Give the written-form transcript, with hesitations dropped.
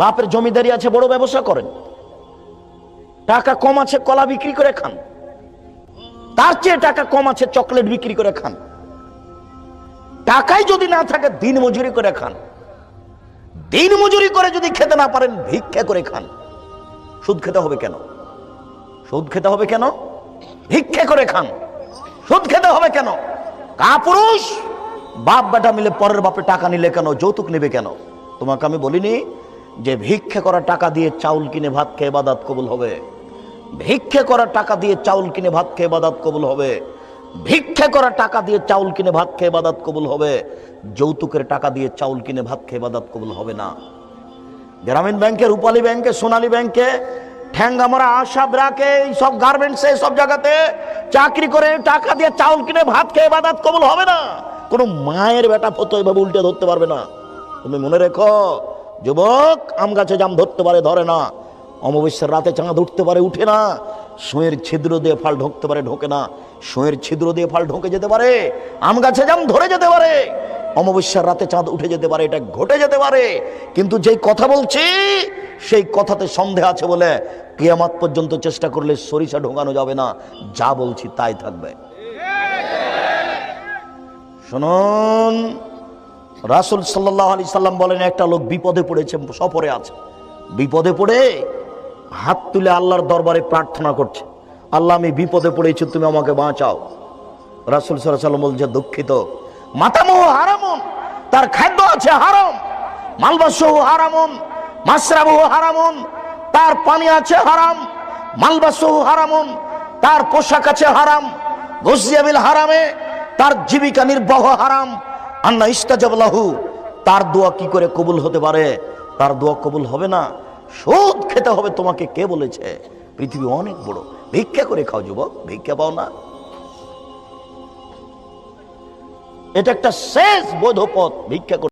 বাপের জমিদারি আছে, বড় ব্যবসা করেন, টাকা কম আছে কলা বিক্রি করে খান, তার চেয়ে টাকা কম আছে চকলেট বিক্রি করে খান। টাকাই যদি না থাকে দিন মজুরি করে খান, দিন মজুরি করে যদি খেতে না পারেন ভিক্ষা করে খান। সুদ খেতে হবে কেন? সুদ খেতে হবে কেন? ভিক্ষা করে খান। সুদ খেতে হবে কেন? কাপুরুষ বাপ বেটা মিলে পরের বাপে টাকা নিলে কেন? যৌতুক নেবে কেন? তোমাকে আমি বলিনি যে ভিক্ষা করা টাকা দিয়ে চাউল কিনে ভাত খেয়ে ইবাদত কবুল হবে? ভিক্ষা করা টাকা দিয়ে চাউল কিনে ভাত খেয়ে ইবাদত কবুল হবে। ভিক্ষা করা টাকা দিয়ে চাউল কিনে ভাত খেয়ে ইবাদত কবুল হবে। যৌতুকের টাকা দিয়ে চাউল কিনে ভাত খেয়ে ইবাদত কবুল হবে না। গ্রামীণ ব্যাংকে, রূপালী ব্যাংকে, সোনালী ব্যাংকে, ঠ্যাঙ্গামারা, আশা ব্রাকে, সব গার্মেন্টসে, সব জায়গাতে চাকরি করে টাকা দিয়ে চাউল কিনে ভাত খেয়ে ইবাদত কবুল হবে না। কোন মায়ের বেটা ফতো এভাবে উল্টে ধরতে পারবে না। তুমি মনে রেখো যুবক, আম গাছে জাম ধরতে পারে, ধরে না। অমাবস্যার রাতে চাঁদ উঠতে পারে, উঠে না। সুঁয়ের ছিদ্র দিয়ে ফাল ঢোকতে পারে, ঢোকে না। সুঁয়ের ছিদ্র দিয়ে ফাল ঢোকে যেতে পারে, আম গাছে জাম ধরে যেতে পারে। অমাবস্যার রাতে চাঁদ উঠে যেতে পারে, এটা ঘটে যেতে পারে। কিন্তু যেই কথা বলছি সেই কথাতে সন্দেহ আছে বলে কিয়ামত পর্যন্ত চেষ্টা করলে সরিষা ঢোকানো যাবে না। যা বলছি তাই থাকবে। শুনুন, রাসূল সাল্লাল্লাহু আলাইহি সাল্লাম বলেন, একটা লোক বিপদে পড়েছে, সফরে আছে, বিপদে পড়ে হাত তুলে আল্লাহর দরবারে প্রার্থনা করছে, আল্লাহ আমি বিপদে পড়েছি, তুমি আমাকে বাঁচাও। রাসূল সাল্লাল্লাহু আলাইহি সাল্লাম বলছে, দুঃখিত, মাতামুহু হারামুন, তার খাদ্য আছে হারাম, মালবাসুহু হারামুন, মাশরাবুহু হারামুন, তার পানি আছে হারাম, মালবাসুহু হারামুন, তার পোশাক আছে হারাম, গুযিয়া বিল হারামে, তার জীবিকা নির্বাহ হারাম। আন্না ইস্তাজাব লাহু, তার দোয়া কি করে কবুল হতে পারে? তার দোয়া কবুল হবে না। সুদ খেতে হবে তোমাকে কে বলেছে? পৃথিবী অনেক বড়, ভিক্ষা করে খাও যুবক, ভিক্ষা পাও না? এটা একটা শেষ বৈধ পথ, ভিক্ষা করে।